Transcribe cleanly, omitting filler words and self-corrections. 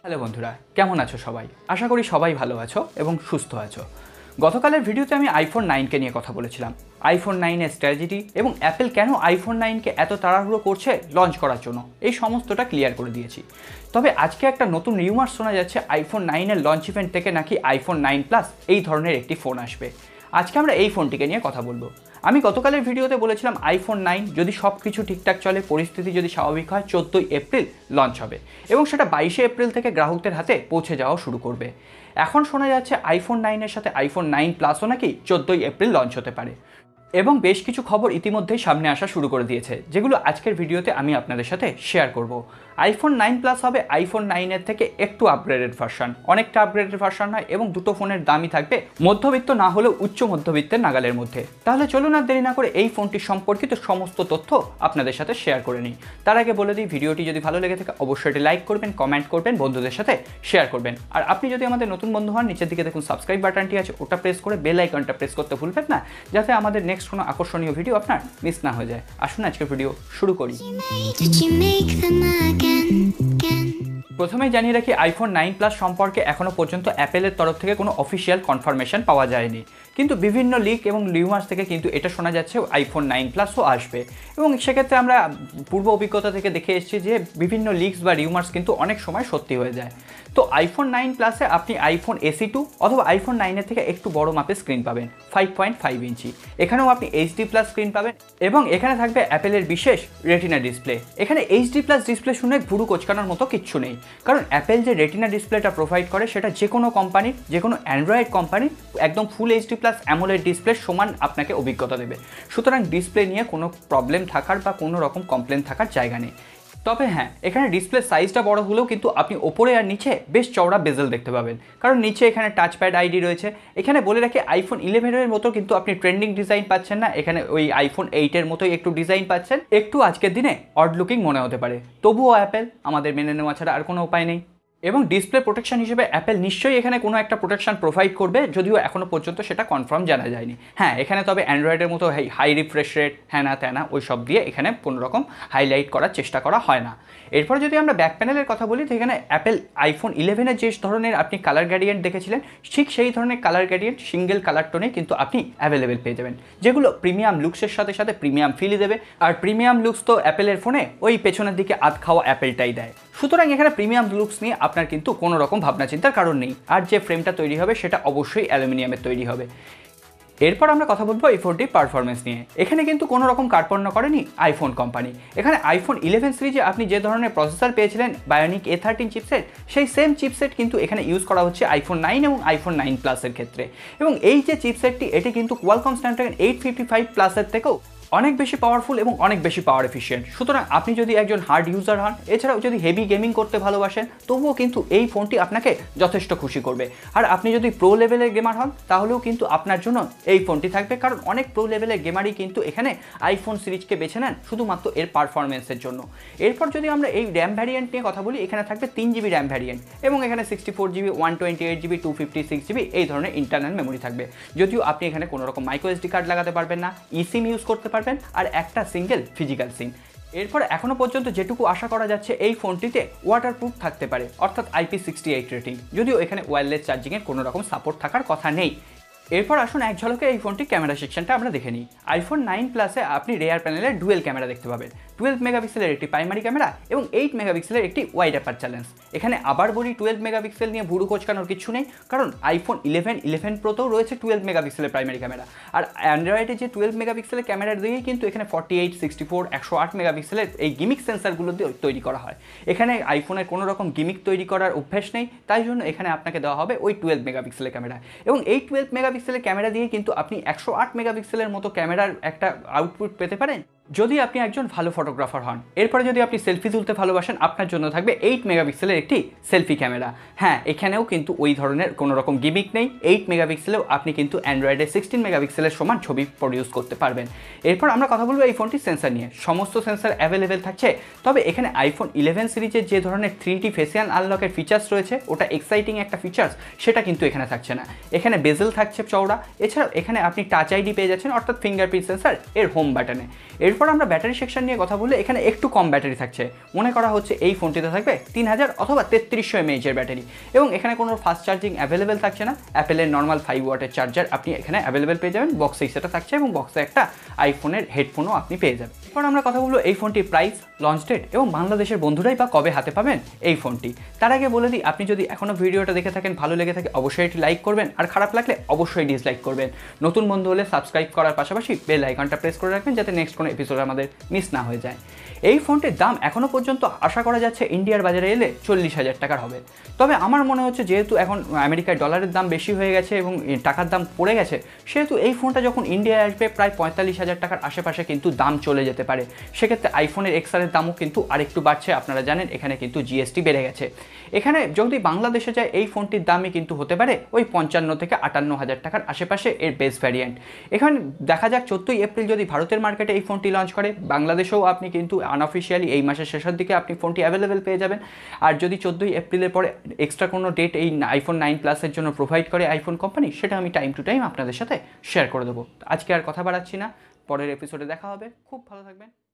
Hello বন্ধুরা, কেমন আছো সবাই? আশা করি সবাই ভালো আছো এবং সুস্থ আছো। গতকালের ভিডিওতে আমি আইফোন 9কে নিয়ে কথা বলেছিলাম। আইফোন 9-এর স্ট্র্যাটেজি এবং অ্যাপেল কেন আইফোন 9কে এত তাড়াহুড়ো করছে লঞ্চ করার জন্য, এই সমস্তটা ক্লিয়ার করে দিয়েছি। তবে আজকে একটা নতুন রিউমার শোনা যাচ্ছে আইফোন 9-এর লঞ্চ ইভেন্ট থেকে নাকি আইফোন 9 প্লাস এই ধরনের একটি ফোন আসবে। আজকে আমরা এই ফোনটিকে নিয়ে কথা বলবো। আমি গতকালের ভিডিওতে বলেছিলাম আইফোন 9 যদি সব কিছু ঠিকঠাক চলে, পরিস্থিতি যদি স্বাভাবিক হয়, 14ই এপ্রিল লঞ্চ হবে এবং সেটা 22শে এপ্রিল থেকে গ্রাহকদের হাতে পৌঁছে যাওয়া শুরু করবে। এখন শোনা যাচ্ছে আইফোন 9-এর সাথে আইফোন 9 প্লাসও নাকি 14ই এপ্রিল লঞ্চ হতে পারে এবং বেশ কিছু খবর ইতিমধ্যেই সামনে আসা শুরু করে দিয়েছে, যেগুলো আজকের ভিডিওতে আমি আপনাদের সাথে শেয়ার করব। আইফোন 9 প্লাস হবে আইফোন 9-এর থেকে একটু আপগ্রেডেড ভার্সন, অনেকটা আপগ্রেডেড ভার্সন হয় এবং দুটো ফোনের দামই থাকবে মধ্যবিত্ত না হলেও উচ্চ মধ্যবিত্তের নাগালের মধ্যে। তাহলে চলুন আর দেরি না করে এই ফোনটির সম্পর্কিত সমস্ত তথ্য আপনাদের সাথে শেয়ার করে নিই। তার আগে বলে দিই, ভিডিওটি যদি ভালো লেগে থাকে অবশ্যই এটি লাইক করবেন, কমেন্ট করবেন, বন্ধুদের সাথে শেয়ার করবেন। আর আপনি যদি আমাদের নতুন বন্ধু হন, নিচের দিকে দেখুন সাবস্ক্রাইব বাটনটি আছে, ওটা প্রেস করে বেল আইকনটা প্রেস করতে ভুলবেন না, যাতে আমাদের নেক্সট কোনো আকর্ষণীয় ভিডিও আপনার মিস না হয়ে যায়। আসুন আজকের ভিডিও শুরু করি। প্রথমেই জানিয়ে রাখি, আইফোন 9 প্লাস সম্পর্কে এখনও পর্যন্ত অ্যাপেলের তরফ থেকে কোনো অফিসিয়াল কনফার্মেশন পাওয়া যায়নি, কিন্তু বিভিন্ন লিক এবং রিউমার্স থেকে কিন্তু এটা শোনা যাচ্ছে আইফোন 9 প্লাসও আসবে। এবং সেক্ষেত্রে আমরা পূর্ব অভিজ্ঞতা থেকে দেখে এসেছি যে বিভিন্ন লিকস বা রিউমার্স কিন্তু অনেক সময় সত্যি হয়ে যায়। তো আইফোন 9 প্লাসে আপনি আইফোন SE2 অথবা আইফোন 9-এর থেকে একটু বড় মাপের স্ক্রিন পাবেন, 5.5 ইঞ্চি। এখানেও আপনি HD প্লাস স্ক্রিন পাবেন এবং এখানে থাকবে অ্যাপেলের বিশেষ রেটিনা ডিসপ্লে। এখানে HD প্লাস ডিসপ্লে শুনে ভুরু কোচকানোর মতো কিচ্ছু নেই, কারণ অ্যাপেল যে রেটিনা ডিসপ্লেটা প্রোভাইড করে সেটা যে কোনো কোম্পানির, যে কোনো অ্যান্ড্রয়েড কোম্পানির একদম ফুল HD প্লাস অ্যামোলেড ডিসপ্লে সমান আপনাকে অভিজ্ঞতা দেবে। সুতরাং ডিসপ্লে নিয়ে কোনো প্রবলেম থাকার বা কোনো রকম কমপ্লেন থাকার জায়গা নেই। তবে হ্যাঁ, এখানে ডিসপ্লে সাইজটা বড় হলেও কিন্তু আপনি ওপরে আর নিচে বেশ চওড়া বেজেল দেখতে পাবেন, কারণ নিচে এখানে টাচপ্যাড আইডি রয়েছে। এখানে বলে রাখি, আইফোন 11-এর মতো কিন্তু আপনি ট্রেন্ডিং ডিজাইন পাচ্ছেন না, এখানে ওই আইফোন 8-এর মতোই একটু ডিজাইন পাচ্ছেন। একটু আজকের দিনে অড লুকিং মনে হতে পারে, তবুও অ্যাপেল আমাদের মেনে নেওয়া ছাড়া আর কোনো উপায় নেই। এবং ডিসপ্লে প্রোটেকশন হিসেবে অ্যাপেল নিশ্চয়ই এখানে কোনো একটা প্রোটেকশন প্রোভাইড করবে, যদিও এখনও পর্যন্ত সেটা কনফার্ম জানা যায়নি। হ্যাঁ, এখানে তবে অ্যান্ড্রয়েডের মতো হাই রিফ্রেশ রেট হ্যানা ত্যানা ওই সব দিয়ে এখানে কোনো রকম হাইলাইট করার চেষ্টা করা হয় না। এরপর যদি আমরা ব্যাক প্যানেলের কথা বলি, তো এখানে অ্যাপেল আইফোন 11-এর যে ধরনের আপনি কালার গ্রেডিয়েন্ট দেখেছিলেন, ঠিক সেই ধরনের কালার গ্রেডিয়েন্ট সিঙ্গেল কালার টোনে কিন্তু আপনি অ্যাভেলেবেল পেয়ে যাবেন, যেগুলো প্রিমিয়াম লুকসের সাথে সাথে প্রিমিয়াম ফিলই দেবে। আর প্রিমিয়াম লুকস তো অ্যাপেলের ফোনে ওই পেছনের দিকে আধ খাওয়া অ্যাপেলটাই দেয়। সুতরাং এখানে প্রিমিয়াম লুকস নিয়ে আপনার কিন্তু কোনো রকম ভাবনা চিন্তার কারণ নেই। আর যে ফ্রেমটা তৈরি হবে সেটা অবশ্যই অ্যালুমিনিয়ামের তৈরি হবে। এরপর আমরা কথা বলবো এই ফোনটির পারফরমেন্স নিয়ে। এখানে কিন্তু কোনো রকম কার্পণ্য করেনি আইফোন কোম্পানি। এখানে আইফোন 11 সিরিজে আপনি যে ধরনের প্রসেসর পেয়েছিলেন বায়োনিক A13 চিপসেট, সেই সেম চিপসেট কিন্তু এখানে ইউজ করা হচ্ছে আইফোন 9 এবং আইফোন 9 প্লাসের ক্ষেত্রে। এবং এই যে চিপসেটটি, এটি কিন্তু কোয়ালকম স্ন্যাপড্রাগন 855 প্লাসের থেকেও অনেক বেশি পাওয়ারফুল এবং অনেক বেশি পাওয়ার এফিশিয়েন্ট। সুতরাং আপনি যদি একজন হার্ড ইউজার হন, এছাড়াও যদি হেভি গেমিং করতে ভালোবাসেন, তবুও কিন্তু এই ফোনটি আপনাকে যথেষ্ট খুশি করবে। আর আপনি যদি প্রো লেভেলের গেমার হন, তাহলেও কিন্তু আপনার জন্য এই ফোনটি থাকবে, কারণ অনেক প্রো লেভেলের গেমারই কিন্তু এখানে আইফোন সিরিজকে বেছে নেন শুধুমাত্র এর পারফরমেন্সের জন্য। এরপর যদি আমরা এই র্যাম ভ্যারিয়েন্ট নিয়ে কথা বলি, এখানে থাকবে 3GB র্যাম ভ্যারিয়েন্ট এবং এখানে 64GB, 128GB, 256GB এই ধরনের ইন্টারনাল মেমোরি থাকবে। যদিও আপনি এখানে কোনো রকম মাইক্রো SD কার্ড লাগাতে পারবেন না, eSIM ইউজ করতে পারবেন আর একটা সিঙ্গেল ফিজিক্যাল সিম। এরপর এখনও পর্যন্ত যেটুকু আশা করা যাচ্ছে এই ফোনটিতে ওয়াটারপ্রুফ থাকতে পারে, অর্থাৎ IP68 রেটিং, যদিও এখানে ওয়্যারলেস চার্জিংয়ের কোনো রকম সাপোর্ট থাকার কথা নেই। এরপর আসুন এক ঝলকে এই ফোনটির ক্যামেরা সেকশনটা আমরা দেখে নিই। আইফোন 9 প্লাসে আপনি রেয়ার প্যানেলের ডুয়েল ক্যামেরা দেখতে পাবেন, 12 মেগাপিক্সেলের একটি প্রাইমারি ক্যামেরা এবং 8 মেগাপিক্সেলের একটি ওয়াইড অ্যাপারচার লেন্স। এখানে আবার বলি 12 মেগাপিক্সেল নিয়ে ভুরু কোচকানোর কিছু নেই, কারণ আইফোন 11 প্রোতেও রয়েছে 12 মেগাপিক্সেলের প্রাইমারি ক্যামেরা। আর অ্যান্ড্রয়েডে যে 12 মেগাপিক্সেলের ক্যামেরা দিয়েই কিন্তু এখানে 48, 64, 108 মেগাপিক্সেলের এই গিমিক সেন্সারগুলো দিয়ে তৈরি করা হয়। এখানে আইফোনের কোনো রকম গিমিক তৈরি করার অভ্যাস নেই, তাই জন্য এখানে আপনাকে দেওয়া হবে ওই 12 মেগাপিক্সেলের ক্যামেরা। এবং এই 12 মেগাপিক্সেলের ক্যামেরা দিয়ে কিন্তু আপনি 108 মেগাপিক্সেলের মতো ক্যামেরার একটা আউটপুট পেতে পারেন, যদি আপনি একজন ভালো ফটোগ্রাফার হন। এরপরে যদি আপনি সেলফি তুলতে ভালোবাসেন, আপনার জন্য থাকবে 8 মেগাপিক্সেলের একটি সেলফি ক্যামেরা। হ্যাঁ, এখানেও কিন্তু ওই ধরনের কোনো রকম গিমিক নেই, 8 মেগাপিক্সেলেও আপনি কিন্তু অ্যান্ড্রয়েডে 16 মেগাপিক্সেলের সমান ছবি প্রডিউস করতে পারবেন। এরপর আমরা কথা বলবো এই ফোনটির সেন্সার নিয়ে। সমস্ত সেন্সার অ্যাভেলেবেল থাকছে, তবে এখানে আইফোন 11 সিরিজের যে ধরনের 3D ফেসিয়াল আনলকের ফিচার্স রয়েছে, ওটা এক্সাইটিং একটা ফিচার্স, সেটা কিন্তু এখানে থাকছে না। এখানে বেজেল থাকছে চওড়া, এছাড়াও এখানে আপনি টাচ আইডি পেয়ে যাচ্ছেন, অর্থাৎ ফিঙ্গারপ্রিন্ট সেন্সার এর হোম বাটনে। এর এরপর আমরা ব্যাটারি সেকশন নিয়ে কথা বললে এখানে একটু কম ব্যাটারি থাকছে। মনে করা হচ্ছে এই ফোনটিতে থাকবে 3000 অথবা 3300 mAh এর ব্যাটারি, এবং এখানে কোনো ফাস্ট চার্জিং অ্যাভেলেবেল থাকছে না। অ্যাপেলের নর্মাল 5 ওয়াটের চার্জার আপনি এখানে অ্যাভেলেবেল পেয়ে যাবেন, বক্সেই সেটা থাকছে, এবং বক্সে একটা আইফোনের হেডফোনও আপনি পেয়ে যাবেন। এরপর আমরা কথা বলবো এই ফোনটির প্রাইস, লঞ্চ ডেট এবং বাংলাদেশের বন্ধুরাই বা কবে হাতে পাবেন এই ফোনটি। তার আগে বলে দিই, আপনি যদি এখনও ভিডিওটা দেখে থাকেন, ভালো লেগে থাকে অবশ্যই এটি লাইক করবেন, আর খারাপ লাগলে অবশ্যই ডিসলাইক করবেন। নতুন বন্ধু হলে সাবস্ক্রাইব করার পাশাপাশি বেল আইকনটা প্রেস করে রাখবেন যাতে নেক্সট কোনো এপিসোড আমাদের মিস না হয়ে যায়। এই ফোনটির দাম এখনও পর্যন্ত আশা করা যাচ্ছে ইন্ডিয়ার বাজারে এলে 40,000 টাকার হবে। তবে আমার মনে হচ্ছে যেহেতু এখন আমেরিকায় ডলারের দাম বেশি হয়ে গেছে এবং টাকার দাম পড়ে গেছে, সেহেতু এই ফোনটা যখন ইন্ডিয়ায় আসবে প্রায় 45,000 টাকার আশেপাশে কিন্তু দাম চলে যেতে পারে। সেক্ষেত্রে আইফোনের এক্সআরের দামও কিন্তু আরেকটু বাড়ছে। আপনারা জানেন এখানে কিন্তু জিএসটি বেড়ে গেছে। এখানে যদি বাংলাদেশে যায় এই ফোনটির দামই কিন্তু হতে পারে ওই 55 থেকে 58,000 টাকার আশেপাশে এর বেস ভ্যারিয়েন্ট। এখানে দেখা যাক 14ই এপ্রিল যদি ভারতের মার্কেটে এই ফোনটি লঞ্চ করে, বাংলাদেশেও আপনি কিন্তু আনঅফিসিয়ালি এই মাসের শেষের দিকে আপনি ফোনটি অ্যাভেলেবেল পেয়ে যাবেন। আর যদি 14ই এপ্রিলের পরে এক্সট্রা কোনো ডেট এই আইফোন 9 প্লাসের জন্য প্রোভাইড করে আইফোন কোম্পানি, সেটা আমি টাইম টু টাইম আপনাদের সাথে শেয়ার করে দেবো। আজকে আর কথা বাড়াচ্ছি না, পরের এপিসোডে দেখা হবে। খুব ভালো থাকবেন।